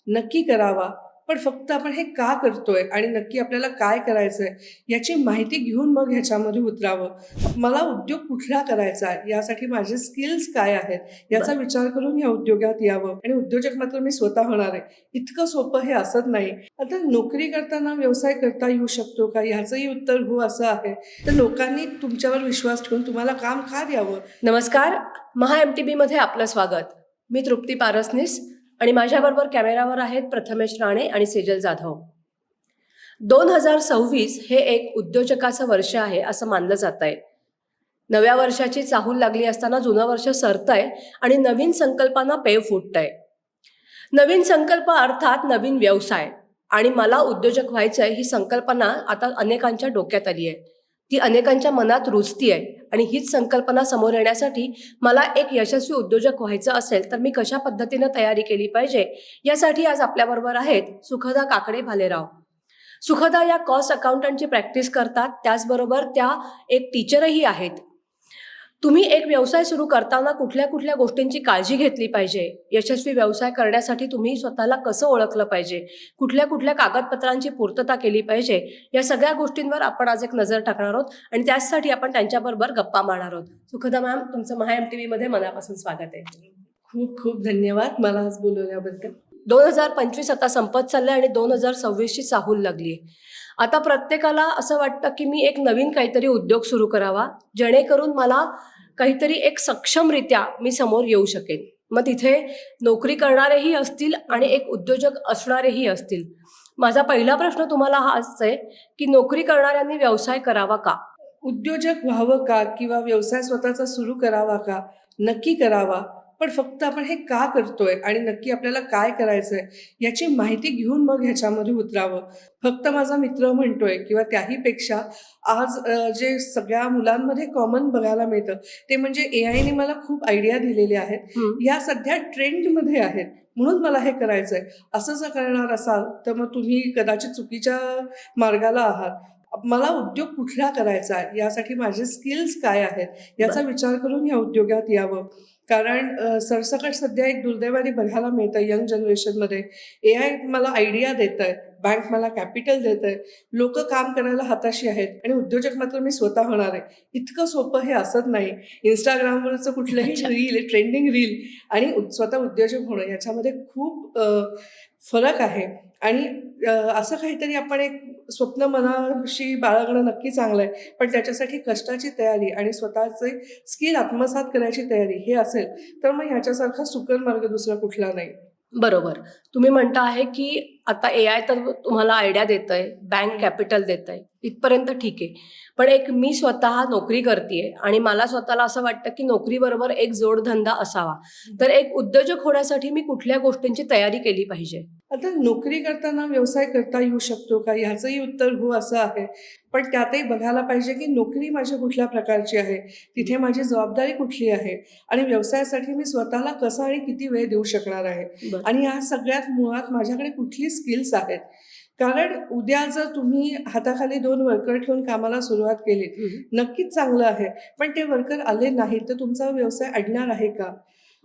नक्की करावा. पण फक्त आपण हे का करतोय आणि नक्की आपल्याला काय करायचंय याची माहिती घेऊन मग ह्याच्यामध्ये उतरावं. मला उद्योग कुठला करायचा आहे, यासाठी माझे स्किल्स काय आहेत, याचा बरं. विचार करून या उद्योगात यावं आणि उद्योजक मात्र मी स्वतः होणार आहे. इतकं सोपं हे असत नाही. आता नोकरी करताना व्यवसाय करता येऊ शकतो का? ह्याचंही उत्तर हो असं आहे. तर लोकांनी तुमच्यावर विश्वास ठेवून तुम्हाला काम का द्यावं? नमस्कार, महा MTB मध्ये आपलं स्वागत. मी तृप्ती पारसनीस आणि माझ्याबरोबर कॅमेरावर आहेत प्रथमेश राणे आणि सेजल जाधव. 2026 हे एक उद्योजकाचं वर्ष आहे असं मानलं जात आहे. नव्या वर्षाची चाहूल लागली असताना जुनं वर्ष सरतंय आणि नवीन संकल्पांना पेव फुटतंय. नवीन संकल्प अर्थात नवीन व्यवसाय. आणि मला उद्योजक व्हायचंय ही संकल्पना आता अनेकांच्या डोक्यात आली आहे. ती अनेकांच्या मनात रुजती आहे आणि हीच संकल्पना समोर येण्यासाठी मला एक यशस्वी उद्योजक व्हायचं असेल तर मी कशा पद्धतीनं तयारी केली पाहिजे यासाठी आज आपल्याबरोबर आहेत सुखदा काकडे भालेराव. सुखदा या कॉस्ट अकाउंटंटची प्रॅक्टिस करतात, त्याचबरोबर त्या एक टीचरही आहेत. तुम्ही एक व्यवसाय सुरू करताना कुठल्या कुठल्या गोष्टींची काळजी घेतली पाहिजे, यशस्वी व्यवसाय करण्यासाठी तुम्ही स्वतःला कसं ओळखलं पाहिजे, कुठल्या कुठल्या कागदपत्रांची पूर्तता केली पाहिजे, या सगळ्या गोष्टींवर आपण आज एक नजर टाकणार आहोत आणि त्याचसाठी आपण त्यांच्याबरोबर गप्पा मारणार आहोत. सुखदा मॅम, तुमचं महा MTV मध्ये मनापासून स्वागत आहे. खूप खूप धन्यवाद मला आज बोलवल्याबद्दल. 2025 आता संपत चाललंय आणि 2026 ची चाहूल लागली आहे. आता प्रत्येकाला असं वाटतं की मी एक नवीन काहीतरी उद्योग सुरू करावा, जेणेकरून मला काहीतरी एक सक्षमरित्या मी समोर येऊ शकेन. मग तिथे नोकरी करणारेही असतील आणि एक उद्योजक असणारेही असतील. माझा पहिला प्रश्न तुम्हाला हाच आहे की नोकरी करणाऱ्यांनी व्यवसाय करावा का? उद्योजक व्हावं का किंवा व्यवसाय स्वतःचा सुरू करावा का? नक्की करावा. पण फक्त आपण हे का करतोय आणि नक्की आपल्याला काय करायचंय याची माहिती घेऊन मग ह्याच्यामध्ये उतरावं. फक्त माझा मित्र म्हणतोय किंवा त्याहीपेक्षा आज जे सगळ्या मुलांमध्ये कॉमन बघायला मिळतं ते म्हणजे AI ने मला खूप आयडिया दिलेल्या आहेत. या सध्या ट्रेंडमध्ये आहेत म्हणून मला हे करायचंय. असं जर करणार असाल तर मग तुम्ही कदाचित चुकीच्या मार्गाला आहात. मला उद्योग कुठला करायचा आहे, यासाठी माझे स्किल्स काय आहेत, याचा विचार करून या उद्योगात यावं. कारण सरसकट सध्या एक दुर्दैवाने बघायला मिळतं यंग जनरेशनमध्ये AI मला आयडिया देतंय, बँक मला कॅपिटल देतंय, लोक काम करायला हाताशी आहेत आणि उद्योजक मात्र मी स्वतः होणार आहे. इतकं सोपं हे असत नाही. इंस्टाग्रामवरचं कुठलंही रील, ट्रेंडिंग रील आणि स्वतः उद्योजक होणं याच्यामध्ये खूप फरक आहे. आणि असं काहीतरी आपण एक स्वप्न मनाशी बाळगणं नक्की चांगलं आहे. पण त्याच्यासाठी कष्टाची तयारी आणि स्वतःचे स्किल आत्मसात करायची तयारी हे असेल तर मग ह्याच्यासारखा सुकर मार्ग दुसरा कुठला नाही. बरोबर. तुम्ही म्हणता आहे की आता AI तर तुम्हाला आयडिया देतंय, बँक कॅपिटल देतंय, इथपर्यंत ठीक आहे. पण एक मी स्वतः नोकरी करतेय आणि मला स्वतःला असं वाटतं की नोकरीबरोबर एक जोडधंदा असावा. तर एक उद्योजक होण्यासाठी मी कुठल्या गोष्टींची तयारी केली पाहिजे? आता नोकरी करताना व्यवसाय करता येऊ शकतो का, ह्याचंही उत्तर हो असं आहे. पण त्यातही बघायला पाहिजे की नोकरी माझ्या कुठल्या प्रकारची आहे, तिथे माझी जबाबदारी कुठली आहे आणि व्यवसायासाठी मी स्वतःला कसा आणि किती वेळ देऊ शकणार आहे आणि या सगळ्यात मुळात माझ्याकडे कुठली स्किल्स आहेत. कारण उद्या जर तुम्ही हाताखाली 2 वर्कर ठेवून कामाला सुरुवात केली, नक्कीच चांगलं आहे. पण ते वर्कर आले नाहीत तर तुमचा व्यवसाय अडणार आहे का?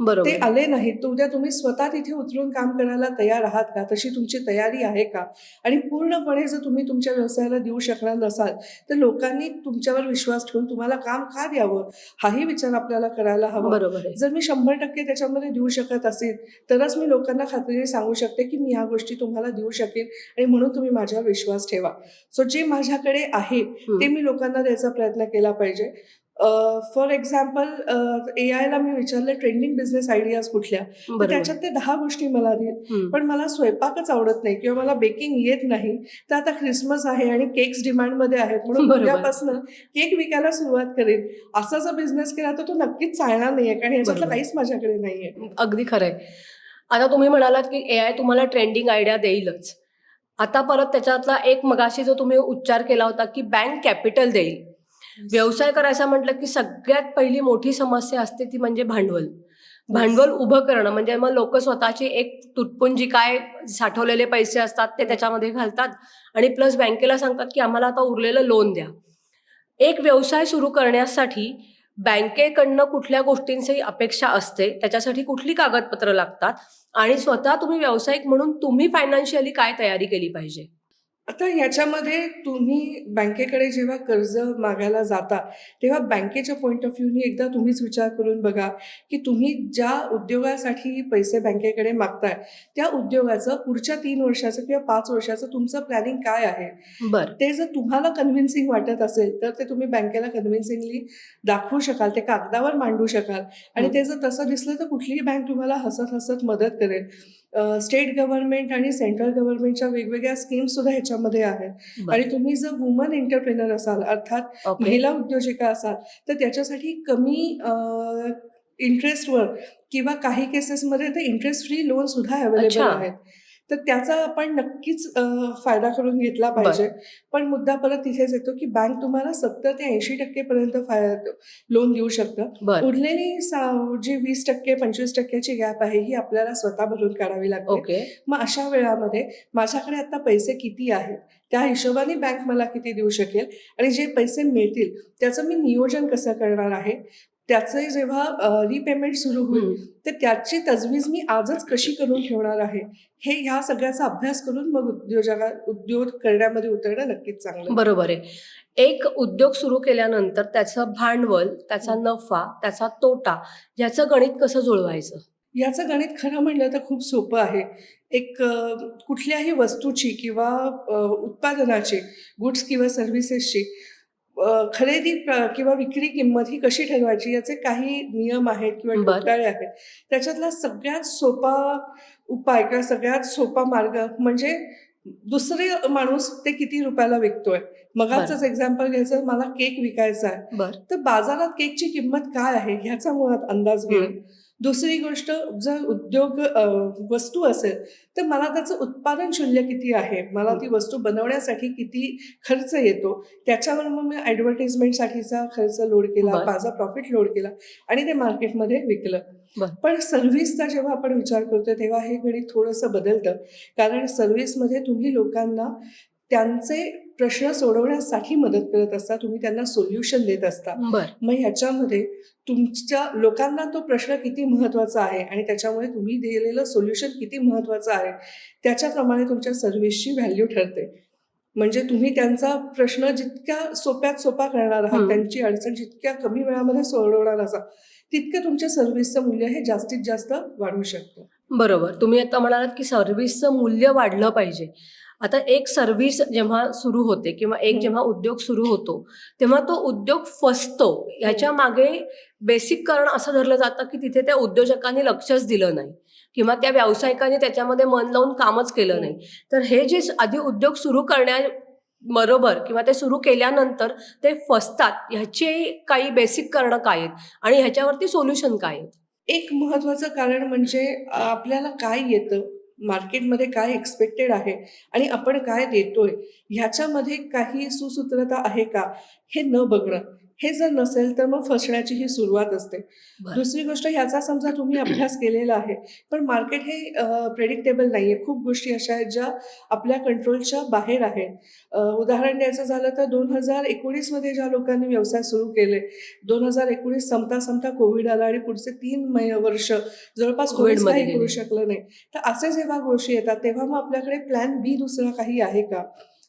ते बरोबर. आले नाहीत तर उद्या तुम्ही स्वतः तिथे उतरून काम करायला तयार आहात का? तशी तुमची तयारी आहे का? आणि पूर्णपणे जर तुम्ही तुमच्या व्यवसायाला देऊ शकणार नसाल तर लोकांनी तुमच्यावर विश्वास ठेवून तुम्हाला काम का द्यावं, हाही विचार आपल्याला करायला हवा. बरोबर आहे. जर मी 100% त्याच्यामध्ये देऊ शकत असेल तरच मी लोकांना खात्रीने सांगू शकते की मी ह्या गोष्टी तुम्हाला देऊ शकेन आणि म्हणून तुम्ही माझ्यावर विश्वास ठेवा. सो जे माझ्याकडे आहे ते मी लोकांना द्यायचा प्रयत्न केला पाहिजे. फॉर एक्झाम्पल AI ला मी विचारलं ट्रेंडिंग बिझनेस आयडियाज कुठल्या, तर त्याच्यात ते 10 गोष्टी मला देईल. पण मला स्वयंपाकच आवडत नाही किंवा मला बेकिंग येत नाही, तर आता ख्रिसमस आहे आणि केक्स डिमांडमध्ये आहेत म्हणून उद्यापासून केक विकायला सुरुवात करेन. असा जर बिझनेस केला तर तो नक्कीच चालणार नाहीये कारण याच्यातलं काहीच माझ्याकडे नाहीये. अगदी खरंय. आता तुम्ही म्हणालात की AI तुम्हाला ट्रेंडिंग आयडिया देईलच. आता परत त्याच्यातला एक मगाशी जो तुम्ही उच्चार केला होता की बँक कॅपिटल देईल. व्यवसाय करायचा म्हटलं की सगळ्यात पहिली मोठी समस्या असते ती म्हणजे भांडवल. भांडवल उभं करणं म्हणजे मग लोक स्वतःची एक तुटपुंजी काय साठवलेले पैसे असतात ते त्याच्यामध्ये घालतात आणि प्लस बँकेला सांगतात की आम्हाला आता उरलेलं लोन द्या. एक व्यवसाय सुरू करण्यासाठी बँकेकडनं कुठल्या गोष्टींची अपेक्षा असते, त्याच्यासाठी कुठली कागदपत्र लागतात आणि स्वतः तुम्ही व्यावसायिक म्हणून तुम्ही फायनान्शियली काय तयारी केली पाहिजे? आता ह्याच्यामध्ये तुम्ही बँकेकडे जेव्हा कर्ज मागायला जाता, तेव्हा बँकेच्या पॉइंट ऑफ व्ह्यूनी एकदा तुम्हीच विचार करून बघा, की तुम्ही ज्या उद्योगासाठी पैसे बँकेकडे मागताय, त्या उद्योगाचं पुढच्या 3 वर्षाचं किंवा 5 वर्षाचं तुमचं प्लॅनिंग काय आहे? बरं. ते जर तुम्हाला कन्व्हिन्सिंग वाटत असेल, तर ते तुम्ही बँकेला कन्व्हिन्सिंगली दाखवू शकाल, ते कागदावर मांडू शकाल आणि हं. ते जर तसं दिसलं, तर कुठलीही बँक तुम्हाला हसत-हसत मदत करेल. स्टेट गव्हर्नमेंट आणि सेंट्रल गव्हर्नमेंटच्या वेगवेगळ्या स्कीम्ससुद्धा ह्याच्यामध्ये आहेत आणि बरं. तुम्ही जर वुमन एंटरप्रेनर असाल, अर्थात ओके. महिला उद्योजिका असाल, तर त्याच्यासाठी कमी इंटरेस्टवर किंवा काही केसेसमध्ये ते इंटरेस्ट फ्री लोनसुद्धा अवेलेबल अच्छा. आहेत. तर त्याचा आपण नक्कीच फायदा करून घेतला पाहिजे. पण मुद्दा परत तिथेच येतो, की बँक तुम्हाला 70 ते 80% पर्यंत लोन देऊ शकतं. बरं. उरलेली जी 20% 25% ची गॅप आहे, ही आपल्याला स्वतः भरून काढावी लागते. ओके. मग अशा वेळामध्ये माझ्याकडे आता पैसे किती आहेत, त्या हिशोबाने बँक मला किती देऊ शकेल आणि जे पैसे मिळतील त्याचं मी नियोजन कसं करणार आहे, त्याचे जेव्हा रिपेमेंट सुरू होईल, हं. तर त्याची तजवीज मी आजच कशी करून ठेवणार आहे, हे ह्या सगळ्याचा अभ्यास करून मग उद्योग करण्यामध्ये उतरणं नक्कीच चांगलं. बरोबर आहे. एक उद्योग सुरू केल्यानंतर त्याचं भांडवल, त्याचा नफा, त्याचा तोटा याचं गणित कसं जुळवायचं? याचं गणित खरं म्हणलं तर खूप सोपं आहे. एक कुठल्याही वस्तूची किंवा उत्पादनाची, गुड्स किंवा सर्व्हिसेसची खरेदी किंवा विक्री किंमत ही कशी ठरवायची याचे काही नियम आहेत किंवा बरं. ठोकताळे आहेत. त्याच्यातला सगळ्यात सोपा उपाय किंवा सगळ्यात सोपा मार्ग म्हणजे दुसरे माणूस ते किती रुपयाला विकतोय. मगाचंच एक्झाम्पल घ्यायचं, मला केक विकायचा आहे. बरं. तर बाजारात केकची किंमत काय आहे ह्याचा मुळात अंदाज घेणं. दुसरी गोष्ट, जर उद्योग वस्तू असेल, तर मला त्याचं उत्पादन शुल्य किती आहे, मला ती वस्तू बनवण्यासाठी किती खर्च येतो, त्याच्यावर मग मी ॲडव्हर्टाइजमेंटसाठीचा खर्च लोड केला, बरं. माझा प्रॉफिट लोड केला आणि ते मार्केटमध्ये विकलं. बरं. पण सर्व्हिसचा जेव्हा आपण विचार करतोय, तेव्हा हे गणित थोडंसं बदलतं. कारण सर्व्हिसमध्ये तुम्ही लोकांना त्यांचे प्रश्न सोडवण्यासाठी मदत करत असता, तुम्ही त्यांना सोल्युशन देत असता. बरं. मग ह्याच्यामध्ये तुमच्या लोकांना तो प्रश्न किती महत्त्वाचा आहे आणि त्याच्यामुळे तुम्ही दिलेलं सोल्युशन किती महत्त्वाचं आहे, त्याच्याप्रमाणे तुमच्या सर्व्हिसची व्हॅल्यू ठरते. म्हणजे तुम्ही त्यांचा प्रश्न जितक्या सोप्यात सोपा करणार आहात, त्यांची अडचण जितक्या कमी वेळामध्ये सोडवणार असाल, तितकं तुमच्या सर्व्हिसचं मूल्य हे जास्तीत जास्त वाढू शकतं. बरोबर. तुम्ही आता म्हणालात, की सर्व्हिसचं मूल्य वाढलं पाहिजे. आता एक सर्व्हिस जेव्हा सुरू होते किंवा एक जेव्हा उद्योग सुरू होतो, तेव्हा तो उद्योग फसतो. ह्याच्या मागे बेसिक कारण असं धरलं जातं, की तिथे त्या उद्योजकांनी लक्षच दिलं नाही किंवा त्या व्यावसायिकांनी त्याच्यामध्ये मन लावून कामच केलं नाही. तर हे जे आधी उद्योग सुरू करण्याबरोबर किंवा ते सुरू केल्यानंतर ते फसतात, ह्याची काही बेसिक कारणं काय आहेत आणि ह्याच्यावरती सोल्युशन काय आहेत? एक महत्त्वाचं कारण म्हणजे आपल्याला काय येतं, मार्केटमध्ये काय एक्सपेक्टेड आहे आणि आपण काय देतोय, ह्याच्यामध्ये काही सुसूत्रता आहे का, हे न बघणं. हे जर नसेल तर मग फसण्याची ही सुरुवात असते. बरं. दुसरी गोष्ट, ह्याचा समजा तुम्ही अभ्यास केलेला आहे, पण मार्केट हे प्रेडिक्टेबल नाही आहे. खूप गोष्टी अशा आहेत ज्या आपल्या कंट्रोलच्या बाहेर आहेत. उदाहरण द्यायचं झालं तर 2019मध्ये ज्या लोकांनी व्यवसाय सुरू केले, 2019 संपता कोविड आला आणि पुढचे 3 वर्ष जवळपास कोणीच कोविडमध्ये काही करू गेले. शकलं नाही. तर असे जेव्हा गोष्टी येतात, तेव्हा मग आपल्याकडे प्लॅन बी दुसरा काही आहे का?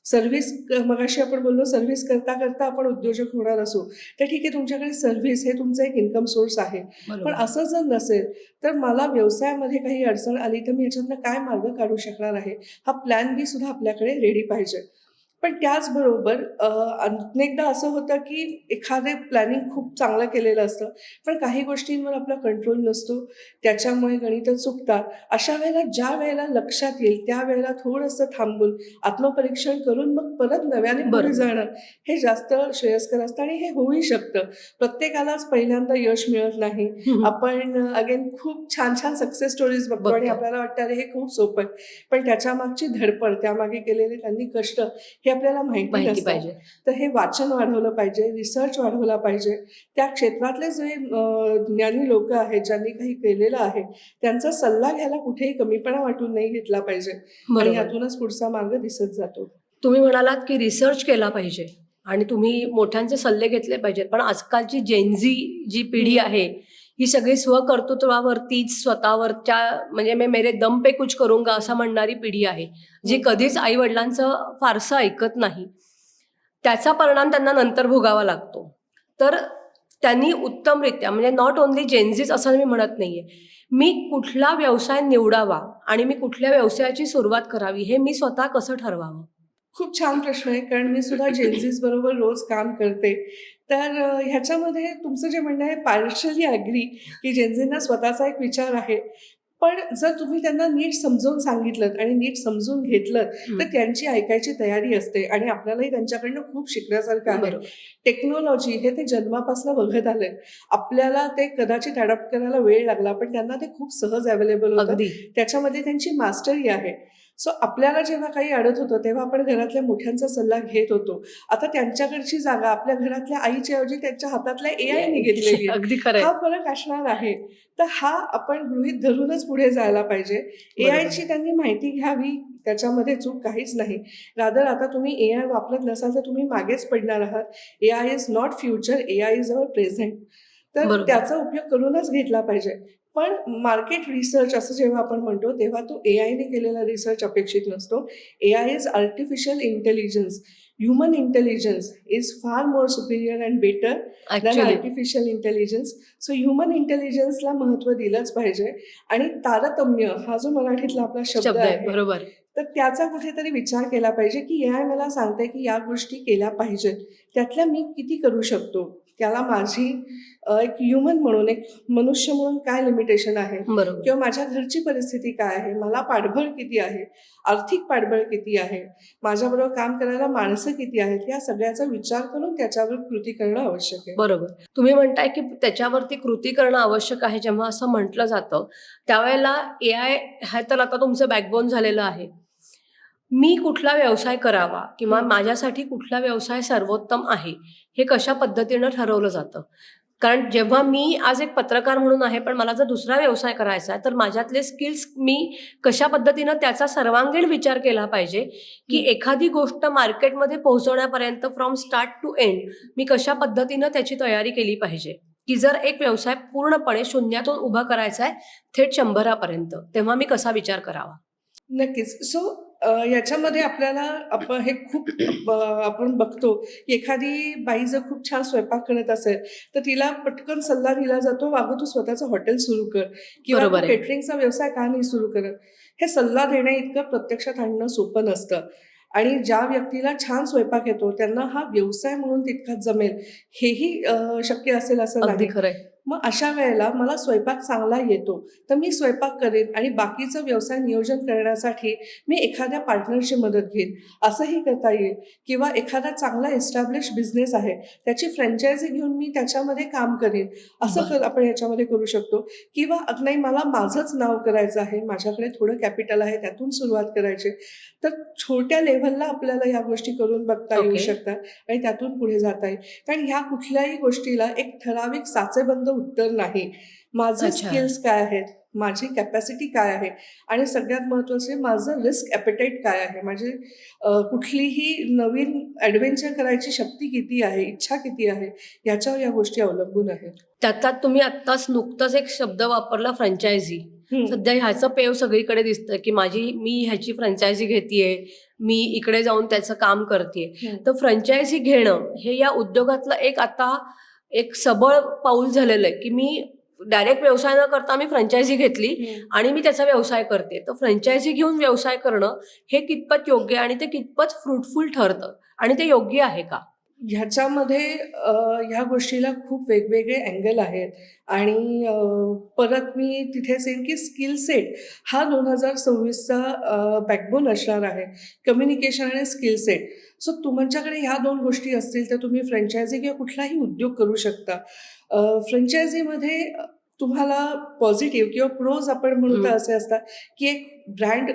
सर्व्हिस, मगाशी आपण बोललो सर्व्हिस करता करता आपण उद्योजक होणार असू, तर ठीक आहे, तुमच्याकडे सर्व्हिस हे तुमचं एक इन्कम सोर्स आहे. पण बरोबर. असं जर नसेल, तर मला व्यवसायामध्ये काही अडचण आली तर मी याच्यातनं काय मार्ग काढू शकणार आहे, हा प्लॅन बी सुद्धा आपल्याकडे रेडी पाहिजे. पण त्याचबरोबर अनेकदा असं होतं की एखादे प्लॅनिंग खूप चांगलं केलेलं असतं, पण काही गोष्टींवर आपला कंट्रोल नसतो, त्याच्यामुळे गणितं चुकतात. अशा वेळेला ज्या वेळेला लक्षात येईल त्यावेळेला थोडंसं थांबून आत्मपरीक्षण करून मग परत नव्याने पुढे बरोबर. जाणं हे जास्त श्रेयस्कर असतं आणि हे होऊही शकतं. प्रत्येकालाच पहिल्यांदा यश मिळत नाही. आपण अगेन खूप छान छान सक्सेस स्टोरीज बघतो आणि बघतो. आपल्याला वाटतं अरे हे खूप सोपं आहे, पण त्याच्यामागची धडपड, त्यामागे केलेले त्यांनी कष्ट हे आपल्याला माहिती माहिती नसतं. पाहिजे. तर हे वाचन वाढवलं पाहिजे, रिसर्च वाढवला पाहिजे. त्या क्षेत्रातले जे ज्ञानी लोक आहेत, ज्यांनी काही केलेलं आहे, त्यांचा सल्ला घ्यायला कुठेही कमीपणा वाटून नाही घेतला पाहिजे आणि बरोबर. यातूनच पुढचा मार्ग दिसत जातो. तुम्ही म्हणालात, की रिसर्च केला पाहिजे आणि तुम्ही मोठ्यांचे सल्ले घेतले पाहिजेत. पण आजकालची जेनझी जी पिढी आहे ही सगळी स्वकर्तृत्वावरतीच स्वतःवरच्या म्हणजे मैं मेरे दम पे कुछ करूंगा असं म्हणणारी पिढी आहे, जी कधीच आई वडिलांचं फारसं ऐकत नाही. त्याचा परिणाम त्यांना नंतर भोगावा लागतो. तर त्यांनी उत्तमरित्या म्हणजे नॉट ओन्ली जेनझीच असं मी म्हणत नाहीये, मी कुठला व्यवसाय निवडावा आणि मी कुठल्या व्यवसायाची सुरुवात करावी हे मी स्वतः कसं ठरवावं? खूप छान प्रश्न आहे, कारण मी सुद्धा जेनझीज बरोबर रोज काम करते. तर ह्याच्यामध्ये तुमचं जे म्हणणं आहे पार्शली ॲग्री, की जेनझींना स्वतःचा एक विचार आहे. पण जर तुम्ही त्यांना नीट समजावून सांगितलंत आणि नीट समजून घेतलंत, तर त्यांची ऐकायची तयारी असते आणि आपल्यालाही त्यांच्याकडनं खूप शिकण्यासारखं आहे. बरोबर. टेक्नॉलॉजी हे ते जन्मापासून बघत आले. आपल्याला ते कदाचित अडॉप्ट करायला वेळ लागला, पण त्यांना ते खूप सहज अवेलेबल होतं. अगदी. त्याच्यामध्ये त्यांची मास्टरी आहे. सो आपल्याला जेव्हा काही अडत होतं, तेव्हा आपण घरातल्या मोठ्यांचा सल्ला घेत होतो. आता त्यांच्याकडची जागा आपल्या घरातल्या आईच्या ऐवजी त्यांच्या हातातल्या एआयने घेतलेली आहे. अगदी खरंय. हा फरक असणार आहे. तर हा आपण गृहीत धरूनच पुढे जायला पाहिजे. बरोबर. एआयची त्यांनी माहिती घ्यावी, त्याच्यामध्ये चूक काहीच नाही. रादर आता तुम्ही एआय वापरत नसाल तर तुम्ही मागेच पडणार आहात. AI is not future, AI is our present. तर बरोबर. त्याचा उपयोग करूनच घेतला पाहिजे. पण मार्केट रिसर्च असं जेव्हा आपण म्हणतो, तेव्हा तो एआयने केलेला रिसर्च अपेक्षित नसतो. AI is artificial intelligence. Human intelligence is far more superior and better than actually artificial intelligence. So human इंटेलिजन्सला महत्त्व दिलंच पाहिजे. आणि तारतम्य हा जो मराठीतला आपला शब्द शब्द आहे. आहे, बरोबर. तर त्याचा कुठेतरी विचार केला पाहिजे, की एआय मला सांगते की या गोष्टी केल्या पाहिजेत. त्यातल्या मी किती करू शकतो? त्याला माझी एक ह्युमन म्हणून, एक मनुष्य म्हणून काय लिमिटेशन आहे? बरोबर. किंवा माझ्या घरची परिस्थिती काय आहे? मला पाठबळ किती आहे? आर्थिक पाठबळ किती आहे? माझ्याबरोबर काम करायला माणसं किती आहेत? या सगळ्याचा विचार करून त्याच्यावर कृती करणं आवश्यक आहे. बरोबर. तुम्ही म्हणताय की त्याच्यावरती कृती करणं आवश्यक आहे. जेव्हा असं म्हटलं जातं, त्यावेळेला एआय हा तर आता तुमचं बॅकबोन झालेलं आहे. मी कुठला व्यवसाय करावा किंवा माझ्यासाठी कुठला व्यवसाय सर्वोत्तम आहे, हे कशा पद्धतीनं ठरवलं जातं? कारण जेव्हा मी आज एक पत्रकार म्हणून आहे, पण मला जर दुसरा व्यवसाय करायचा आहे, तर माझ्यातले स्किल्स मी कशा पद्धतीनं त्याचा सर्वांगीण विचार केला पाहिजे, की एखादी गोष्ट मार्केटमध्ये पोहोचवण्यापर्यंत फ्रॉम स्टार्ट टू एंड मी कशा पद्धतीनं त्याची तयारी केली पाहिजे, की जर एक व्यवसाय पूर्णपणे शून्यातून उभा करायचा आहे थेट 100 पर्यंत, तेव्हा मी कसा विचार करावा? नक्कीच. सो याच्यामध्ये आपल्याला आपण हे खूप आपण बघतो, की एखादी बाई जर खूप छान स्वयंपाक करत असेल, तर तिला पटकन सल्ला दिला जातो, "अगं, तू स्वतःचं हॉटेल सुरू कर" किंवा "तू बरोबर आहे. केटरिंगचा व्यवसाय का नाही सुरू करत?" हे सल्ला देण्याइतकं प्रत्यक्षात आणणं सोपं नसतं. आणि ज्या व्यक्तीला छान स्वयंपाक येतो, त्यांना हा व्यवसाय म्हणून तितकाच जमेल, हेही शक्य असेल असं अगदी नाही. खरंय. मग अशा वेळेला मला स्वयंपाक चांगला येतो, तर मी स्वयंपाक करेन आणि बाकीचं व्यवसाय नियोजन करण्यासाठी मी एखाद्या पार्टनरची मदत घेईन, असंही करता येईल. किंवा एखादा चांगला एस्टॅब्लिश बिझनेस आहे, त्याची फ्रँचायझी घेऊन मी त्याच्यामध्ये काम करेन, असं आपण याच्यामध्ये करू शकतो. किंवा नाही, मला माझंच नाव करायचं आहे, माझ्याकडे थोडं कॅपिटल आहे, त्यातून सुरुवात करायची, तर छोट्या लेव्हलला आपल्याला या गोष्टी करून बघता येऊ ओके. शकतात आणि त्यातून पुढे जाता येईल. कारण ह्या कुठल्याही गोष्टीला एक ठराविक साचेबंद उत्तर नाही. माझे अच्छा. स्किल्स काय आहेत? माझी कॅपॅसिटी काय आहे? आणि सगळ्यात महत्त्वाचे माझं रिस्क ॲपेटाईट काय आहे? माझी कुठलीही नवीन ॲडव्हेंचर करायची शक्ती किती आहे? इच्छा किती आहे? याच्यावर या गोष्टी अवलंबून आहेत. त्यात तुम्ही आत्ताच नुकताच एक शब्द वापरला फ्रँचायझी. सध्या ह्याचं पेव सगळीकडे दिसतं, की मी ह्याची फ्रँचायझी घेतीये, मी इकडे जाऊन त्याचं काम करतीये. तर फ्रँचायझी घेणं हे या उद्योगातलं आता एक सबळ पाऊल झालेलं आहे, की मी डायरेक्ट व्यवसाय न करता मी फ्रँचायझी घेतली आणि मी त्याचा व्यवसाय करते. तर फ्रँचायझी घेऊन व्यवसाय करणं हे कितपत योग्य आणि ते कितपत फ्रुटफुल ठरतं आणि ते योग्य आहे का? ह्याच्यामध्ये ह्या गोष्टीला खूप वेगवेगळे अँगल आहेत आणि परत मी तिथेच येईन की स्किल सेट हा 2026चा बॅकबोन असणार आहे. कम्युनिकेशन आणि स्किल सेट. सो तुमच्याकडे ह्या 2 गोष्टी असतील तर तुम्ही फ्रँचायझी किंवा कुठलाही उद्योग करू शकता. फ्रँचायझीमध्ये तुम्हाला पॉझिटिव्ह किंवा प्रोज आपण म्हणू तर असे असतात, की एक ब्रँड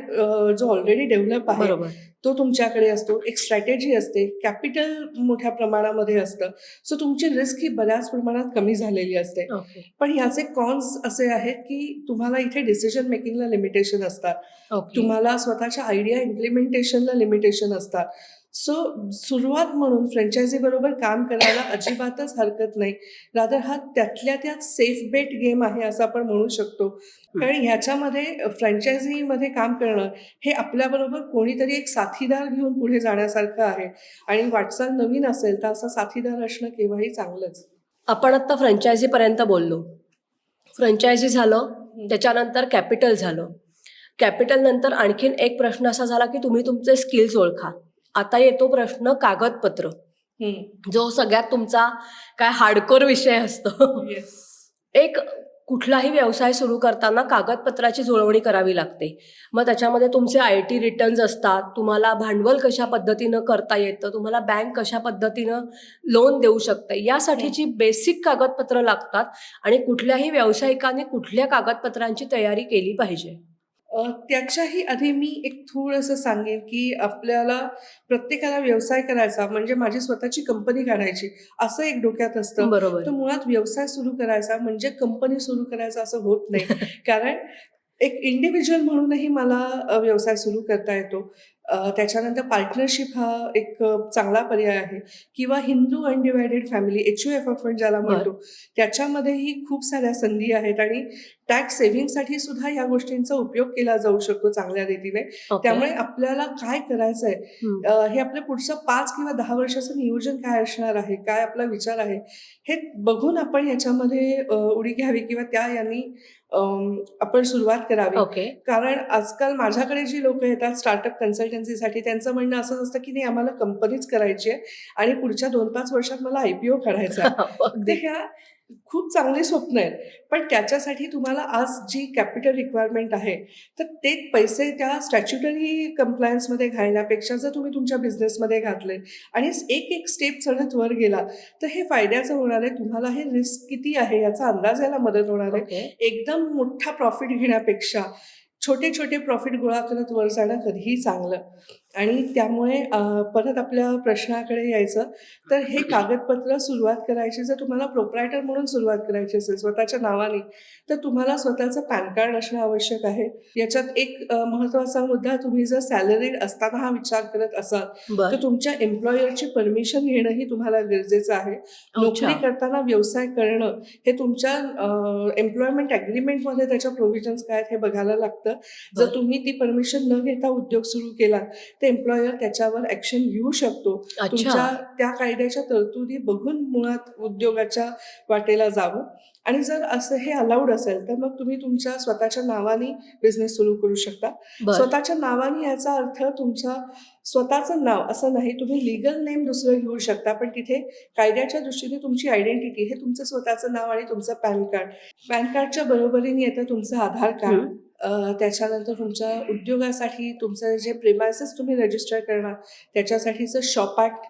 जो ऑलरेडी डेव्हलप आहे, बरोबर. तो तुमच्याकडे असतो. एक स्ट्रॅटेजी असते, कॅपिटल मोठ्या प्रमाणामध्ये असतं. सो तुमची रिस्क ही बऱ्याच प्रमाणात कमी झालेली असते. ओके. पण याचे कॉन्स असे आहेत, की तुम्हाला इथे डिसिजन मेकिंगला लिमिटेशन असतात. ओके. तुम्हाला स्वतःच्या आयडिया इम्प्लिमेंटेशनला लिमिटेशन असतात. सो सुरुवात म्हणून फ्रँचायझी बरोबर काम करायला अजिबातच हरकत नाही. रादर हा त्यातल्या त्यात सेफ बेट गेम आहे असं आपण म्हणू शकतो. कारण ह्याच्यामध्ये फ्रँचायझीमध्ये काम करणं हे आपल्याबरोबर कोणीतरी एक साथीदार घेऊन पुढे जाण्यासारखं आहे आणि वाटचाल नवीन असेल तर असं साथीदार असणं केव्हाही चांगलंच. आपण आता फ्रँचायझीपर्यंत बोललो. फ्रँचायझी झालं, त्याच्यानंतर कॅपिटल झालं. कॅपिटल नंतर आणखीन एक प्रश्न असा झाला, की तुम्ही तुमचे स्किल्स ओळखा. आता येतो प्रश्न कागदपत्र, जो सगळ्यात तुमचा काय हार्डकोर विषय असतो. येस. एक कुठलाही व्यवसाय सुरू करताना कागदपत्राची जुळवणी करावी लागते. मग त्याच्यामध्ये तुमचे IT रिटर्न्स असतात, तुम्हाला भांडवल कशा पद्धतीनं करता येतं, तुम्हाला बँक कशा पद्धतीनं लोन देऊ शकते, यासाठीची बेसिक कागदपत्र लागतात आणि कुठल्याही व्यावसायिकाने कुठल्या कागदपत्रांची तयारी केली पाहिजे. त्याच्याही आधी मी एक थोडंसं सांगेन, की आपल्याला प्रत्येकाला व्यवसाय करायचा म्हणजे माझी स्वतःची कंपनी काढायची असं एक डोक्यात असतं. बरोबर. तर मुळात व्यवसाय सुरू करायचा म्हणजे कंपनी सुरू करायचं असं होत नाही. कारण एक इंडिव्हिज्युअल म्हणूनही मला व्यवसाय सुरू करता येतो. त्याच्यानंतर पार्टनरशिप हा एक चांगला पर्याय आहे किंवा हिंदू अनडिवायडेड फॅमिली HUF आपण ज्याला म्हणतो, त्याच्यामध्येही खूप साऱ्या संधी आहेत आणि टॅक्स सेव्हिंगसाठी सुद्धा या गोष्टींचा उपयोग केला जाऊ शकतो चांगल्या रीतीने. ओके. त्यामुळे आपल्याला काय करायचंय हं. हे आपलं पुढचं 5 किंवा 10 वर्षाचं नियोजन काय असणार आहे, काय आपला विचार आहे, हे बघून आपण याच्यामध्ये उडी घ्यावी किंवा त्या यांनी आपण सुरुवात करावी. ओके. कारण आजकाल माझ्याकडे जी लोकं येतात स्टार्टअप कन्सल्टन्सीसाठी त्यांचं म्हणणं असंच असतं, की नाही आम्हाला कंपनीच करायची आहे आणि पुढच्या 2-5 वर्षात मला IPO काढायचा आहे. तर अगदी. ह्या खूप चांगली स्वप्न आहेत. पण त्याच्यासाठी तुम्हाला आज जी कॅपिटल रिक्वायरमेंट आहे, तर ते पैसे त्या स्टॅच्युटरी कम्प्लायन्समध्ये घालण्यापेक्षा जर तुम्ही तुमच्या बिझनेसमध्ये घातले आणि एक स्टेप चढत वर गेला, तर हे फायद्याचं होणार आहे. तुम्हाला हे रिस्क किती आहे याचा अंदाज यायला मदत होणार आहे. ओके. एकदम मोठा प्रॉफिट घेण्यापेक्षा छोटे-छोटे प्रॉफिट गोळा करत वर जाणं कधीही चांगलं. आणि त्यामुळे परत आपल्या प्रश्नाकडे यायचं, तर हे कागदपत्र सुरुवात करायची जर तुम्हाला प्रोप्रायटर म्हणून सुरुवात करायची असेल स्वतःच्या नावाने, तर तुम्हाला स्वतःचं पॅन कार्ड असणं आवश्यक आहे. याच्यात एक महत्त्वाचा मुद्दा तुम्ही जर सॅलरीड असताना हा विचार करत असाल, तर बरं. तुमच्या एम्प्लॉयरची परमिशन घेणंही तुम्हाला गरजेचं आहे. नोकरी अच्छा. करताना व्यवसाय करणं हे तुमच्या एम्प्लॉयमेंट ॲग्रीमेंटमध्ये त्याच्या प्रोव्हिजन्स काय आहेत हे बघायला लागतं. जर बरं. तुम्ही ती परमिशन न घेता उद्योग सुरू केला, तर एम्प्लॉयर त्याच्यावर ॲक्शन घेऊ शकतो. अच्छा. तुमच्या त्या कायद्याच्या तरतुदी बघून मुळात उद्योगाच्या वाटेला जावं आणि जर असं हे अलाउड असेल, तर मग तुम्ही तुमच्या स्वतःच्या नावाने बिझनेस सुरू करू शकता. बरं. स्वतःच्या नावाने याचा अर्थ तुमच्या स्वतःचं नाव असं नाही, तुम्ही लीगल नेम दुसरं घेऊ शकता, पण तिथे कायद्याच्या दृष्टीने तुमची आयडेंटिटी हे तुमचं स्वतःचं नाव आणि तुमचं पॅन कार्ड. पॅन कार्डच्या बरोबरीने येतं तुमचं आधार कार्ड. त्याच्यानंतर तुमच्या उद्योगासाठी तुमचं जे प्रिमायसेस तुम्ही रजिस्टर करणार त्याच्यासाठीचं शॉप ॲक्ट,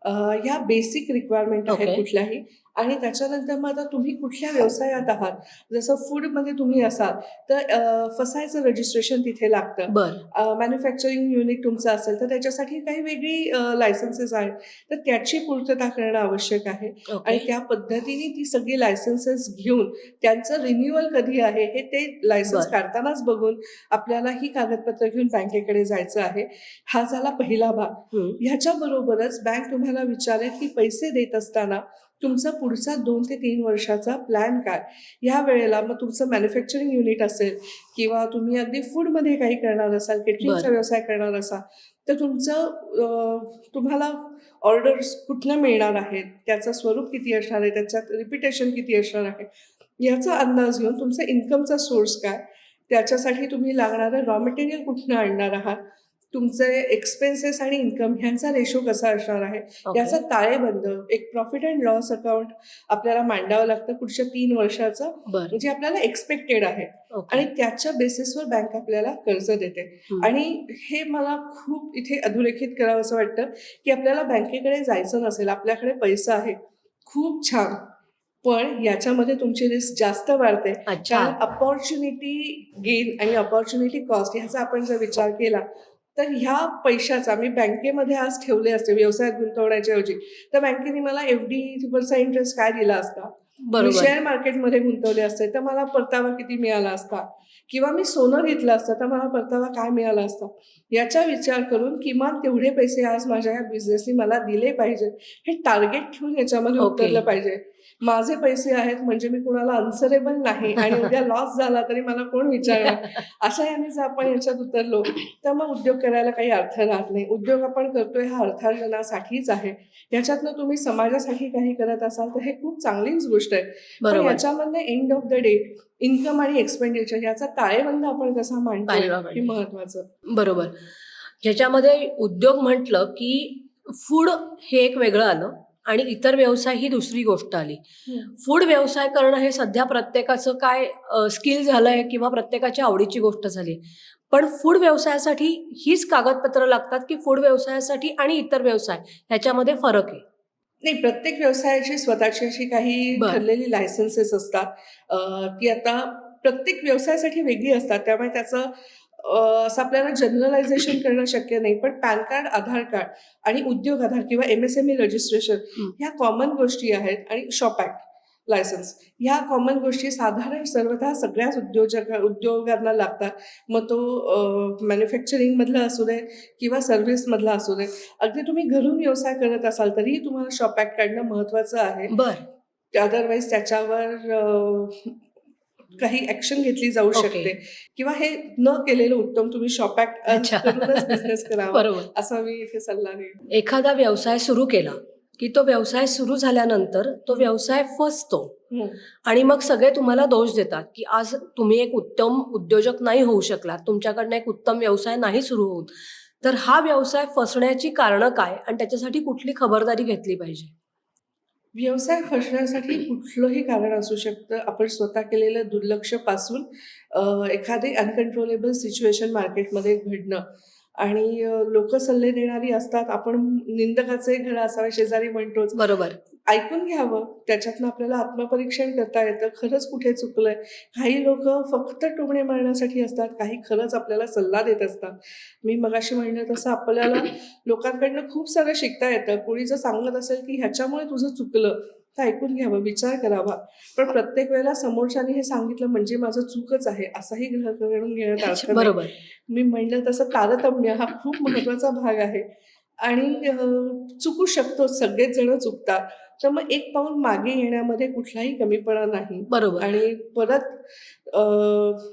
ह्या बेसिक रिक्वायरमेंट आहेत ओके. कुठल्याही. आणि त्याच्यानंतर मग आता तुम्ही कुठल्या व्यवसायात आहात, जसं फूडमध्ये तुम्ही असाल तर फसायचं रजिस्ट्रेशन तिथे लागतं. बरं. मॅन्युफॅक्चरिंग युनिट तुमचं असेल तर त्याच्यासाठी काही वेगळी लायसन्सेस आहेत, तर त्याची पूर्तता करणं आवश्यक आहे. आणि ओके. त्या पद्धतीने ती सगळी लायसन्सेस घेऊन त्यांचं रिन्युअल कधी आहे हे ते लायसन्स बरं. काढतानाच बघून आपल्याला ही कागदपत्र घेऊन बँकेकडे जायचं आहे. हा झाला पहिला भाग. ह्याच्याबरोबरच बँक तुम्हाला विचारेल की पैसे देत असताना तुमचा पुढचा 2 ते 3 वर्षाचा प्लॅन काय? ह्या वेळेला मग तुमचं मॅन्युफॅक्चरिंग युनिट असेल किंवा तुम्ही अगदी फूडमध्ये काही करणार असाल, केटरिंगचा बरं. व्यवसाय करणार असाल, तर तुम्हाला ऑर्डर्स कुठनं मिळणार आहेत, त्याचं स्वरूप किती असणार आहे, त्याच्यात रिपिटेशन किती असणार आहे, याचा अंदाज घेऊन तुमचा इन्कमचा सोर्स काय, त्याच्यासाठी तुम्ही लागणारं रॉ मटेरियल कुठनं आणणार आहात, तुमचे एक्सपेन्सेस आणि इन्कम ह्यांचा रेशो कसा असणार आहे, ओके. याचा ताळेबंद, एक प्रॉफिट अँड लॉस अकाउंट आपल्याला मांडावं लागतं पुढच्या 3 वर्षाचं, बरं. जे आपल्याला एक्सपेक्टेड आहे. ओके. आणि त्याच्या बेसिसवर बँक आपल्याला कर्ज देते. आणि हे मला खूप इथे अधोरेखित करावं असं वाटतं, की आपल्याला बँकेकडे जायचं नसेल, आपल्याकडे पैसा आहे, खूप छान. पण याच्यामध्ये तुमची रिस्क जास्त वाढते. अच्छा. कारण अपॉर्च्युनिटी गेन आणि अपॉर्च्युनिटी कॉस्ट ह्याचा आपण जर विचार केला, तर ह्या पैशाचा मी बँकेमध्ये आज ठेवले असते व्यवसायात गुंतवण्याच्या ऐवजी, तर बँकेने मला FD वरचा इंटरेस्ट काय दिला असता? मी बरोबर. शेअर मार्केटमध्ये गुंतवले असते तर मला परतावा किती मिळाला असता, किंवा मी सोनं घेतलं असतं तर मला परतावा काय मिळाला असता, याचा विचार करून किमान तेवढे पैसे आज माझ्या या बिझनेसनी मला दिले पाहिजे, हे टार्गेट ठेवून याच्यामध्ये ओके. उतरलं पाहिजे. माझे पैसे आहेत म्हणजे मी कुणाला अन्सरेबल नाही आणि उद्या लॉस झाला तरी मला कोण विचारणार, अशा याने जर आपण याच्यात उतरलो तर मग उद्योग करायला काही अर्थ राहत नाही. उद्योग आपण करतोय हा अर्थार्जनासाठीच आहे. याच्यातनं तुम्ही समाजासाठी काही करत असाल तर हे खूप चांगलीच गोष्ट आहे. पण बरोबर. याच्यामधनं end of the day income आणि एक्सपेंडिचर याचा ताळेबंद आपण कसा मांडतोय पाहिलं हे पाहिजे. महत्वाचं. बरोबर. ह्याच्यामध्ये उद्योग म्हटलं की फूड हे एक वेगळं आलं आणि इतर व्यवसाय ही दुसरी गोष्ट आली. फूड व्यवसाय करणं हे सध्या प्रत्येकाचं काय स्किल झालंय किंवा प्रत्येकाच्या आवडीची गोष्ट झाली. पण फूड व्यवसायासाठी हीच कागदपत्र लागतात की फूड व्यवसायासाठी आणि इतर व्यवसाय ह्याच्यामध्ये फरक आहे? नाही, प्रत्येक व्यवसायाची स्वतःची अशी काही बरं. ठरलेली लायसन्सेस असतात, की आता प्रत्येक व्यवसायासाठी वेगळी असतात. त्यामुळे त्याचं असं आपल्याला जनरलायझेशन करणं शक्य नाही. पण पॅन कार्ड, आधार कार्ड आणि उद्योग आधार किंवा MSME रजिस्ट्रेशन हं. ह्या कॉमन गोष्टी आहेत, आणि शॉप ॲक्ट लायसन्स ह्या कॉमन गोष्टी साधारण सर्वतः सगळ्याच उद्योगांना लागतात. मग तो मॅन्युफॅक्चरिंगमधला असू दे किंवा सर्व्हिसमधला असू दे. अगदी तुम्ही घरून व्यवसाय करत असाल तरीही तुम्हाला शॉप ॲक्ट काढणं महत्त्वाचं आहे. बरं. अदरवाईज त्याच्यावर काही ॲक्शन घेतली जाऊ ओके. शकते, किंवा हे न केलेलं उत्तम. तुम्ही शॉप ॲक्ट अच्छा. करूनच बिझनेस करावा, बरोबर. असा मी इथे सल्ला देईन. एखादा व्यवसाय सुरू केला की तो व्यवसाय सुरू झाल्यानंतर तो व्यवसाय फसतो हं. आणि मग सगळे तुम्हाला दोष देतात की आज तुम्ही एक उत्तम उद्योजक नाही होऊ शकलात, तुमच्याकडनं एक उत्तम व्यवसाय नाही सुरू होत. तर हा व्यवसाय फसण्याची कारणं काय आणि त्याच्यासाठी कुठली खबरदारी घेतली पाहिजे? व्यवसाय फसण्यासाठी कुठलंही कारण असू शकतं. आपण स्वतः केलेलं दुर्लक्ष पासून एखादी अनकंट्रोलेबल सिच्युएशन मार्केटमध्ये घडणं, आणि लोकं सल्ले देणारी असतात. आपण निंदकाचंही घर असावं शेजारी म्हणतोच. बरोबर. ऐकून घ्यावं, त्याच्यातनं आपल्याला आत्मपरीक्षण करता येतं, खरंच कुठे चुकलंय. काही लोकं फक्त टोमणे मारण्यासाठी असतात, काही खरंच आपल्याला सल्ला देत असतात. मी मगाशी म्हणलं तसं आपल्याला लोकांकडनं खूप सारं शिकता येतं. कोणी जर सांगत असेल की ह्याच्यामुळे तुझं चुकलं, तर ऐकून घ्यावं, विचार करावा. पण प्रत्येक वेळेला समोरच्याने हे सांगितलं म्हणजे माझं चूकच आहे, असाही ग्रह करून घेण्यात अर्थ नाही. बरोबर. मी म्हणलं तसं तारतम्य हा खूप महत्त्वाचा भाग आहे, आणि चुकू शकतो, सगळेच जण चुकतात. तर मग एक पाऊल मागे येण्यामध्ये कुठलाही कमीपणा नाही, बरोबर. आणि परत अ,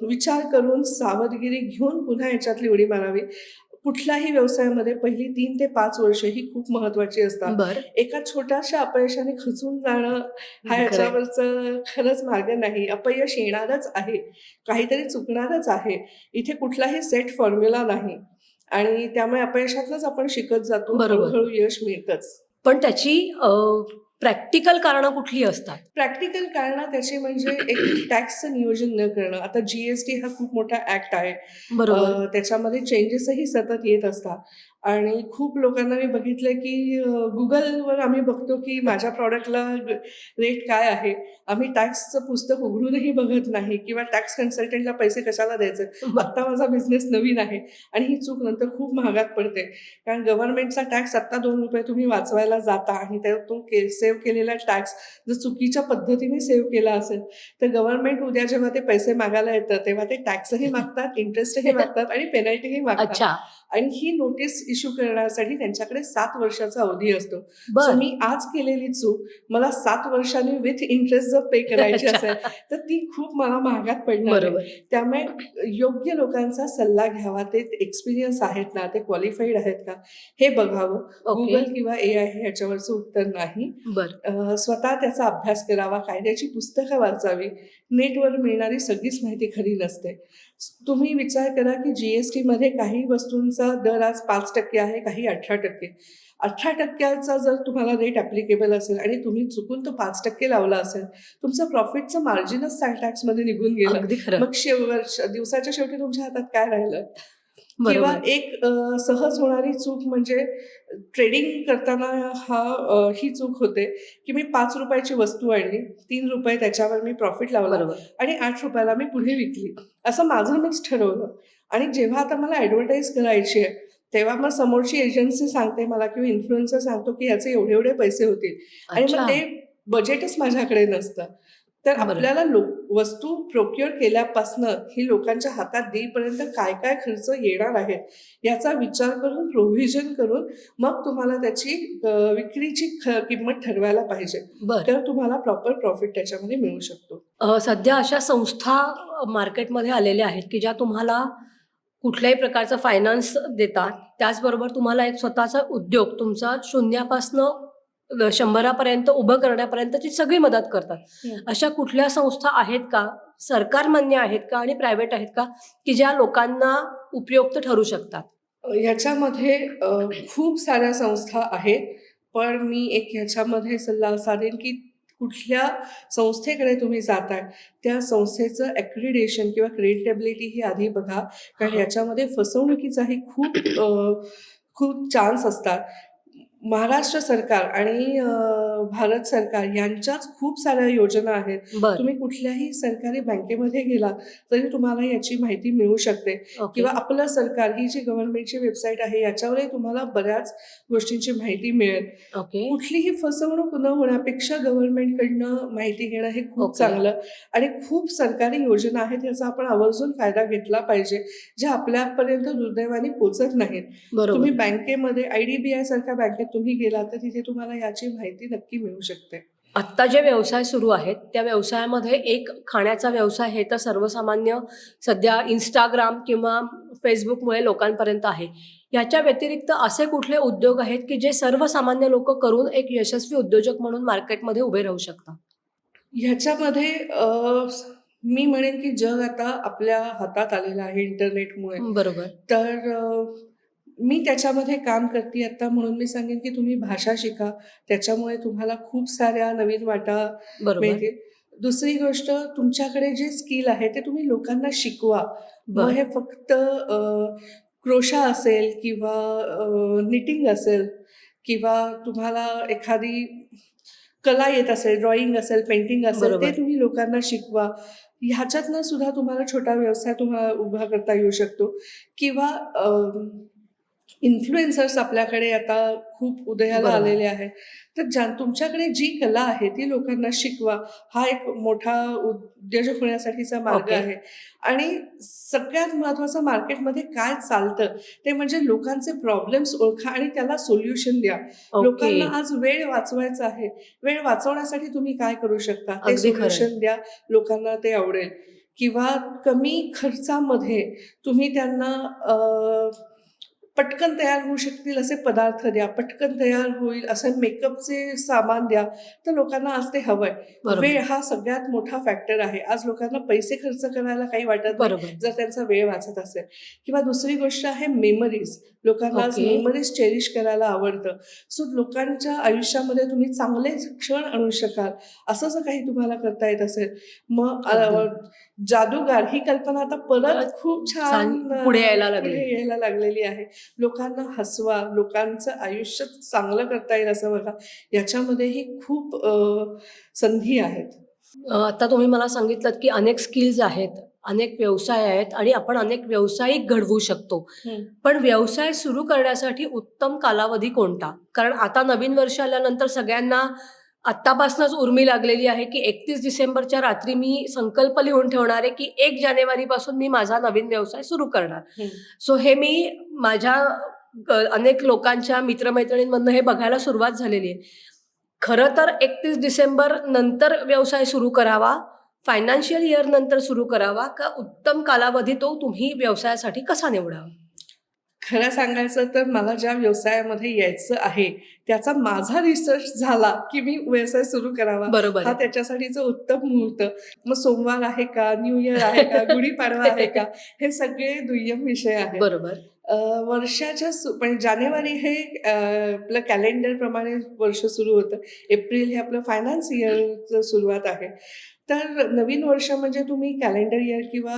विचार करून सावधगिरी घेऊन पुन्हा याच्यातली उडी मारावी. कुठल्याही व्यवसायामध्ये पहिली 3 ते 5 वर्ष ही खूप महत्त्वाची असतात. बरं. एका छोट्याशा अपयशाने खचून जाणं हा खरंय. याच्यावरचं खरंच मार्ग नाही. अपयश येणारच आहे, काहीतरी चुकणारच आहे. इथे कुठलाही सेट फॉर्म्युला नाही, आणि त्यामुळे अपयशातनंच आपण शिकत जातो. बरोबर. हळूहळू यश मिळतंच. पण त्याची प्रॅक्टिकल कारणं कुठली असतात? प्रॅक्टिकल कारणं त्याची म्हणजे एक टॅक्सचं नियोजन न करणं. आता GST हा खूप मोठा ॲक्ट आहे. बरोबर. त्याच्यामध्ये चेंजेसही सतत येत असतात, आणि खूप लोकांना मी बघितलं की Googleवर आम्ही बघतो की माझ्या प्रॉडक्टला रेट काय आहे. आम्ही टॅक्सचं पुस्तक उघडूनही बघत नाही, किंवा टॅक्स कन्सल्टंटला पैसे कशाला द्यायचे. आत्ता माझा बिझनेस नवीन आहे, आणि ही चूक नंतर खूप महागात पडते. कारण गव्हर्नमेंटचा टॅक्स आत्ता ₹2 तुम्ही वाचवायला जाता, आणि त्यात तो सेव्ह केलेला टॅक्स जर चुकीच्या पद्धतीने सेव्ह केला असेल, तर गव्हर्नमेंट उद्या जेव्हा ते पैसे मागायला येतं तेव्हा ते टॅक्सही मागतात, इंटरेस्टही मागतात आणि पेनल्टीही मागतात. अच्छा. आणि ही नोटीस इश्यू करण्यासाठी त्यांच्याकडे 7 वर्षाचा अवधी असतो. सो बरं. मी आज केलेली चूक मला 7 वर्षांनी विथ इंटरेस्ट जर पे करायची अच्छा. असेल तर ती खूप मला महागात पडणार आहे. बरोबर. त्यामुळे योग्य लोकांचा सल्ला घ्यावा. ते एक्सपिरियन्स आहेत ना, ते क्वालिफाईड आहेत का, हे बघावं. ओके. Google किंवा AI हे ह्याच्यावरचं उत्तर नाही. बरं. स्वतः त्याचा अभ्यास करावा, कायद्याची पुस्तकं वाचावी. नेटवर मिळणारी सगळीच माहिती खरी नसते. तुम्ही विचार करा की GSTमध्ये काही वस्तूंचा दर आज 5% आहे, काही 18%. 18%चा जर तुम्हाला रेट ॲप्लिकेबल असेल आणि तुम्ही चुकून तो 5% लावला असेल, तुमचं प्रॉफिटचं मार्जिनच टॅक्समध्ये निघून गेलं. अगदी खरं. मग दिवसाच्या शेवटी तुमच्या हातात काय राहिलं? किंवा बरोबर. एक सहज होणारी चूक म्हणजे ट्रेडिंग करताना ही चूक होते की मी ₹5 ची वस्तू आणली, ₹3 त्याच्यावर मी प्रॉफिट लावला, बरोबर. आणि ₹8 ला मी पुढे विकली. असं माझं मीच ठरवलं. आणि जेव्हा आता मला ॲडव्हर्टाईज करायची आहे, तेव्हा मग समोरची एजन्सी सांगते मला किंवा इन्फ्लुएन्सर सांगतो की ह्याचे एवढे-एवढे पैसे होतील, आणि अच्छा. मग ते बजेटच माझ्याकडे नसतं. तर बरं. आपल्याला वस्तू प्रोक्युअर केल्यापासनं ही लोकांच्या हातात देईपर्यंत काय-काय खर्च येणार आहेत, याचा विचार करून, प्रोव्हिजन करून मग तुम्हाला त्याची विक्रीची किंमत ठरवायला पाहिजे. बरं. तर तुम्हाला प्रॉपर प्रॉफिट त्याच्यामध्ये मिळू शकतो. सध्या अशा संस्था मार्केटमध्ये आलेल्या आहेत, की ज्या तुम्हाला कुठल्याही प्रकारचा फायनान्स देतात. त्याचबरोबर तुम्हाला एक स्वतःचा उद्योग तुमचा शून्यापासनं 100 पर्यंत उभं करण्यापर्यंतची सगळी मदत करतात. हं. अशा कुठल्या संस्था आहेत का? सरकारमान्य आहेत का आणि प्रायव्हेट आहेत का? की ज्या लोकांना उपयुक्त ठरू शकतात? ह्याच्यामध्ये खूप साऱ्या संस्था आहेत. पण मी एक ह्याच्यामध्ये सल्ला साधेन, की कुठल्या संस्थेकडे तुम्ही जाताय, त्या संस्थेचं ॲक्रिडिटेशन किंवा क्रेडिटेबिलिटी ही आधी बघा. कारण हां. याच्यामध्ये फसवणुकीचाही खूप चान्स असतात. महाराष्ट्र सरकार आणि भारत सरकार यांच्याच खूप साऱ्या योजना आहेत. बरं. तुम्ही कुठल्याही सरकारी बँकेमध्ये गेलात, तरी तुम्हाला याची माहिती मिळू शकते. ओके. किंवा आपलं सरकार ही जी गव्हर्नमेंटची वेबसाईट आहे, याच्यावरही तुम्हाला बऱ्याच गोष्टींची माहिती मिळेल. ओके. कुठलीही फसवणूक न होण्यापेक्षा गव्हर्नमेंटकडनं माहिती घेणं हे खूप ओके. चांगलं आणि खूप सरकारी योजना आहेत, याचा आपण आवर्जून फायदा घेतला पाहिजे, ज्या आपल्यापर्यंत दुर्दैवाने पोहोचत नाहीत. बरोबर. तुम्ही बँकेमध्ये IDBI सारख्या बँकेत तुम्ही गेलात, तर तिथे तुम्हाला याची माहिती नक्की मिळू शकते. आत्ता जे व्यवसाय सुरू आहेत, त्या व्यवसायामध्ये एक खाण्याचा व्यवसाय हे तर सर्वसामान्य सध्या Instagram किंवा Facebookमुळे लोकांपर्यंत आहे. याच्या व्यतिरिक्त असे कुठले उद्योग आहेत, की जे सर्वसामान्य लोकं करून एक यशस्वी उद्योजक म्हणून मार्केटमध्ये उभे राहू शकतात? ह्याच्यामध्ये मी म्हणेन की जग आता आपल्या हातात आलेलं आहे इंटरनेटमुळे. बरोबर. तर मी त्याच्यामध्ये काम करते आता म्हणून मी सांगेन की तुम्ही भाषा शिका. त्याच्यामुळे तुम्हाला खूप साऱ्या नवीन वाटा बरोबर. मिळतील. दुसरी गोष्ट तुमच्याकडे जे स्किल आहे ते तुम्ही लोकांना शिकवा. मग बरं. हे फक्त क्रोशा असेल किंवा निटिंग असेल किंवा तुम्हाला एखादी कला येत असेल, ड्रॉइंग असेल, पेंटिंग असेल, ते बरोबर. तुम्ही लोकांना शिकवा. ह्याच्यातनं सुद्धा तुम्हाला छोटा व्यवसाय तुम्हाला उभा करता येऊ शकतो किंवा इन्फ्लुएन्सर्स आपल्याकडे आता खूप उदयाला बरोबर. आलेले आहेत. तर तुमच्याकडे जी कला आहे ती लोकांना शिकवा. हा एक मोठा उद्योजक होण्यासाठीचा मार्ग ओके. आहे. आणि सगळ्यात महत्त्वाचं मार्केटमध्ये काय चालतं ते म्हणजे लोकांचे प्रॉब्लेम्स ओळखा आणि त्याला सोल्युशन द्या. ओके. लोकांना आज वेळ वाचवायचा आहे. वेळ वाचवण्यासाठी तुम्ही काय करू शकता ते अगदी खरं आहे. सोल्युशन द्या. लोकांना ते आवडेल. किंवा कमी खर्चामध्ये तुम्ही त्यांना पटकन तयार होऊ शकतील असे पदार्थ द्या. पटकन तयार होईल असं मेकअपचे सामान द्या. तर लोकांना आज ते हवंय. बरोबर. वेळ हा सगळ्यात मोठा फॅक्टर आहे. आज लोकांना पैसे खर्च करायला काही वाटत नाही, बरोबर. जर त्यांचा वेळ वाचत असेल. किंवा दुसरी गोष्ट आहे मेमरीज. लोकांना आज ओके. मेमरीज चेरिश करायला आवडतं. सो लोकांच्या आयुष्यामध्ये तुम्ही चांगले क्षण आणू शकाल, असं जर काही तुम्हाला करता येत असेल, मग अगदी. जादूगार ही कल्पना आता परत खूप छान पुढे यायला लागली. पुढे यायला लागलेली आहे. लोकांना हसवा, लोकांचं आयुष्य चांगलं करता येईल असं बघा. याच्यामध्येही खूप संधी आहेत. आता तुम्ही मला सांगितलंत, की अनेक स्किल्स आहेत, अनेक व्यवसाय आहेत आणि आपण अनेक व्यावसायिक घडवू शकतो. पण व्यवसाय सुरू करण्यासाठी उत्तम कालावधी कोणता? कारण आता नवीन वर्ष आल्यानंतर सगळ्यांना आत्तापासूनच उर्मी लागलेली आहे, की 31 डिसेंबरच्या रात्री मी संकल्प लिहून ठेवणार आहे, की 1 जानेवारीपासून मी माझा नवीन व्यवसाय सुरू करणार. सो हे मी माझ्या अनेक लोकांच्या मित्र-मैत्रिणींमधनं हे बघायला सुरुवात झालेली आहे. खरं तर 31 डिसेंबर नंतर व्यवसाय सुरू करावा, फायनान्शियल इयर नंतर सुरू करावा का उत्तम कालावधी तो तुम्ही व्यवसायासाठी कसा निवडावा? खरं सांगायचं तर मला ज्या व्यवसायामध्ये यायचं आहे, त्याचा माझा रिसर्च झाला, की मी व्यवसाय सुरू करावा. बरोबर हा आहे. त्याच्यासाठीचं उत्तम मुहूर्त. मग सोमवार आहे का? न्यू इयर आहे का? गुढीपाडवा आहे का? हे सगळे दुय्यम विषय आहेत. बरोबर. वर्षाच्या म्हणजे जानेवारी हे आपलं कॅलेंडरप्रमाणे वर्ष सुरू होतं. एप्रिल हे आपलं फायनान्स इयरचं सुरुवात आहे. तर नवीन वर्ष म्हणजे तुम्ही कॅलेंडर इयर किंवा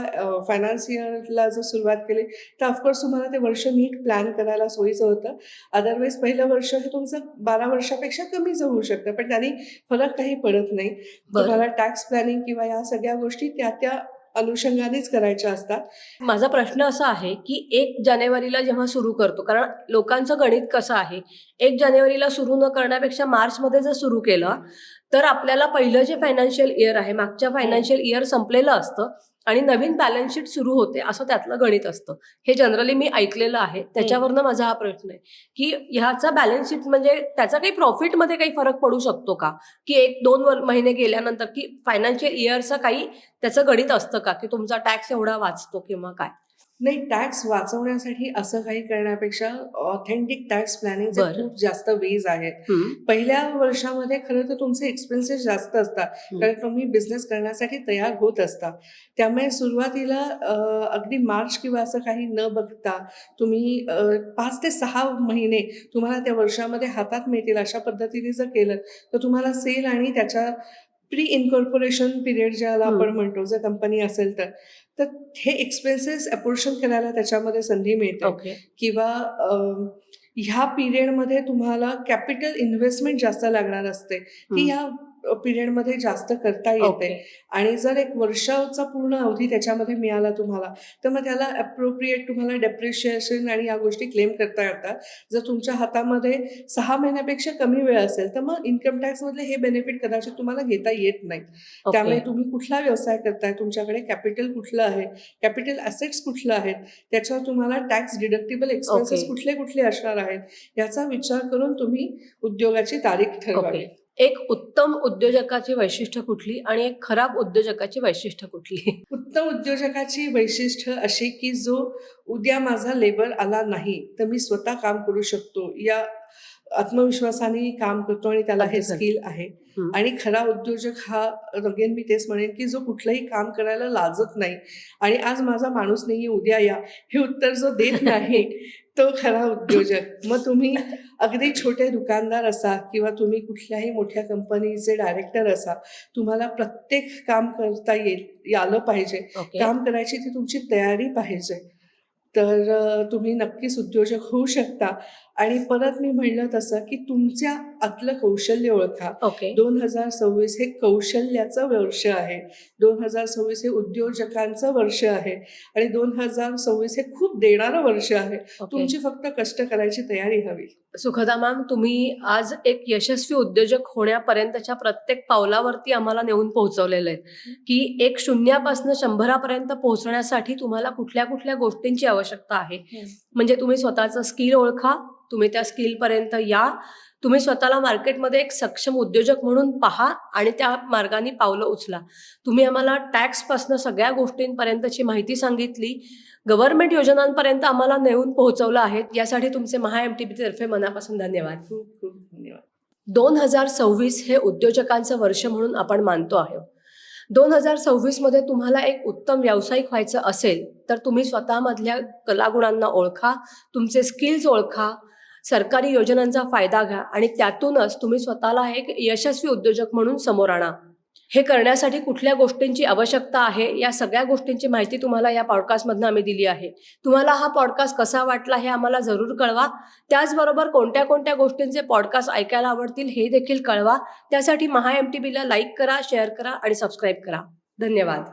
फायनान्स इयरला जर सुरुवात केली, तर ऑफकोर्स तुम्हाला ते वर्ष नीट प्लॅन करायला सोयीचं होतं. अदरवाईज पहिलं वर्ष हे तुमचं 12 वर्षापेक्षा कमीच होऊ शकतं, पण त्यानी फरक काही पडत नाही. बरं. तुम्हाला टॅक्स प्लॅनिंग किंवा या सगळ्या गोष्टी त्या अनुषंगानेच करायच्या असतात. माझा प्रश्न असा आहे, की 1 जानेवारीला जेव्हा सुरू करतो, कारण लोकांचं गणित कसं आहे, 1 जानेवारीला सुरू न करण्यापेक्षा मार्चमध्ये जर सुरू केलं, तर आपल्याला पहिलं जे फायनान्शियल इयर आहे, मागच्या फायनान्शियल इयर संपलेलं असतं आणि नवीन बॅलन्स शीट सुरू होते, असं त्यातलं गणित असतं. हे जनरली मी ऐकलेलं आहे. त्याच्यावरनं माझा हा प्रश्न आहे की ह्याचा बॅलन्स शीट म्हणजे त्याचा काही प्रॉफिटमध्ये काही फरक पडू शकतो का? की 1-2 महिने गेल्यानंतर की फायनान्शियल इयरचं काही त्याचं गणित असतं का, की तुमचा टॅक्स एवढा वाचतो किंवा काय? नाही, टॅक्स वाचवण्यासाठी असं काही करण्यापेक्षा ऑथेंटिक टॅक्स प्लॅनिंगचे बरं. खूप जास्त वेज आहेत. पहिल्या वर्षामध्ये खरं तर तुमचे एक्सपेन्सेस जास्त असतात, कारण तुम्ही बिझनेस करण्यासाठी तयार होत असता. त्यामुळे सुरुवातीला अगदी मार्च किंवा असं काही न बघता तुम्ही 5 ते 6 महिने तुम्हाला त्या वर्षामध्ये हातात मिळतील अशा पद्धतीने जर केलं, तर तुम्हाला सेल आणि त्याच्या प्री इन्कॉर्पोरेशन पिरियड ज्याला आपण म्हणतो, जर कंपनी असेल तर हे एक्सपेन्सेस अपोर्शन करायला त्याच्यामध्ये संधी मिळते. ओके. किंवा ह्या पिरियडमध्ये तुम्हाला कॅपिटल इन्व्हेस्टमेंट जास्त लागणार असते, ती ह्या पिरियडमध्ये जास्त करता येते. ओके. आणि जर एक वर्षाचा पूर्ण अवधी त्याच्यामध्ये मिळाला तुम्हाला, तर मग त्याला अप्रोप्रिएट तुम्हाला डेप्रिशिएशन आणि या गोष्टी क्लेम करता येतात. जर तुमच्या हातामध्ये 6 महिन्यापेक्षा कमी वेळ असेल, तर मग इन्कम टॅक्समधले हे बेनिफिट कदाचित तुम्हाला घेता येत नाही. त्यामुळे ओके. तुम्ही कुठला व्यवसाय करताय, तुमच्याकडे कॅपिटल कुठलं आहे, कॅपिटल ॲसेट्स कुठलं आहेत, त्याच्यावर तुम्हाला टॅक्स डिडक्टिबल एक्सपेन्सेस ओके. कुठले कुठले असणार आहेत, याचा विचार करून तुम्ही उद्योगाची तारीख ठरवावी. ओके. एक उत्तम उद्योजकाची वैशिष्ट्य कुठली आणि एक खराब उद्योजकाची वैशिष्ट्य कुठली? उत्तम उद्योजकाची वैशिष्ट्य अशी की जो उद्या माझा लेबर आला नाही तर मी स्वतः काम करू शकतो या आत्मविश्वासाने काम करतो आणि त्याला हे अगदी खरं. स्किल आहे. आणि खरा उद्योजक हा अगेन मी तेच म्हणेन की जो कुठलंही काम करायला लाजत नाही आणि आज माझा माणूस नाहीये उद्या या हे उत्तर जो देत नाही तो खरा उद्योजक. मग तुम्ही अगदी छोटे दुकानदार असा किंवा तुम्ही कुठल्याही मोठ्या कंपनीचे डायरेक्टर असा, तुम्हाला प्रत्येक काम करता आलं पाहिजे. ओके. काम करायची ती तुमची तयारी पाहिजे. तर तुम्ही नक्कीच उद्योजक होऊ शकता. आणि परत मी म्हणलं तसं की तुमच्या आतलं कौशल्य ओळखा. ओके. 2026 हे कौशल्याचं वर्ष आहे. 2026 हे उद्योजकांचं वर्ष आहे आणि 2026 हे खूप देणारं वर्ष आहे. ओके. तुमची फक्त कष्ट करायची तयारी हवी. सुखदा मॅम, तुम्ही आज एक यशस्वी उद्योजक होण्यापर्यंतच्या प्रत्येक पावलावरती आम्हाला नेऊन पोहोचवलेलं आहे की एक शून्यापासून 100पर्यंत पोहोचण्यासाठी तुम्हाला कुठल्या कुठल्या गोष्टींची आवश्यकता आहे. म्हणजे तुम्ही स्वतःचं स्किल ओळखा, तुम्ही त्या स्किलपर्यंत या, तुम्ही स्वतःला मार्केटमध्ये एक सक्षम उद्योजक म्हणून पहा आणि त्या मार्गाने पावलं उचला. तुम्ही आम्हाला टॅक्सपासून सगळ्या गोष्टींपर्यंतची माहिती सांगितली, गव्हर्नमेंट योजनांपर्यंत आम्हाला नेऊन पोहोचवलं आहे. यासाठी तुमचे MHA-MTBT तर्फे मनापासून धन्यवाद. खूप खूप धन्यवाद. 2026 हे उद्योजकांचं वर्ष म्हणून आपण मानतो आहोत. 2026 मध्ये तुम्हाला एक उत्तम व्यावसायिक व्हायचं असेल तर तुम्ही स्वतःमधल्या कलागुणांना ओळखा, तुमचे स्किल्स ओळखा, सरकारी योजनांचा फायदा घ्या आणि त्यातूनच तुम्ही स्वतःला एक यशस्वी उद्योजक म्हणून समोर आणा. हे करण्यासाठी कुठल्या गोष्टींची आवश्यकता आहे या सगळ्या गोष्टींची माहिती तुम्हाला या पॉडकास्टमधनं आम्ही दिली आहे. तुम्हाला हा पॉडकास्ट कसा वाटला हे आम्हाला जरूर कळवा. त्याचबरोबर कोणत्या कोणत्या गोष्टींचे पॉडकास्ट ऐकायला आवडतील हे देखील कळवा. त्यासाठी MHA-MTBला लाईक करा, शेअर करा आणि सबस्क्राईब करा. धन्यवाद.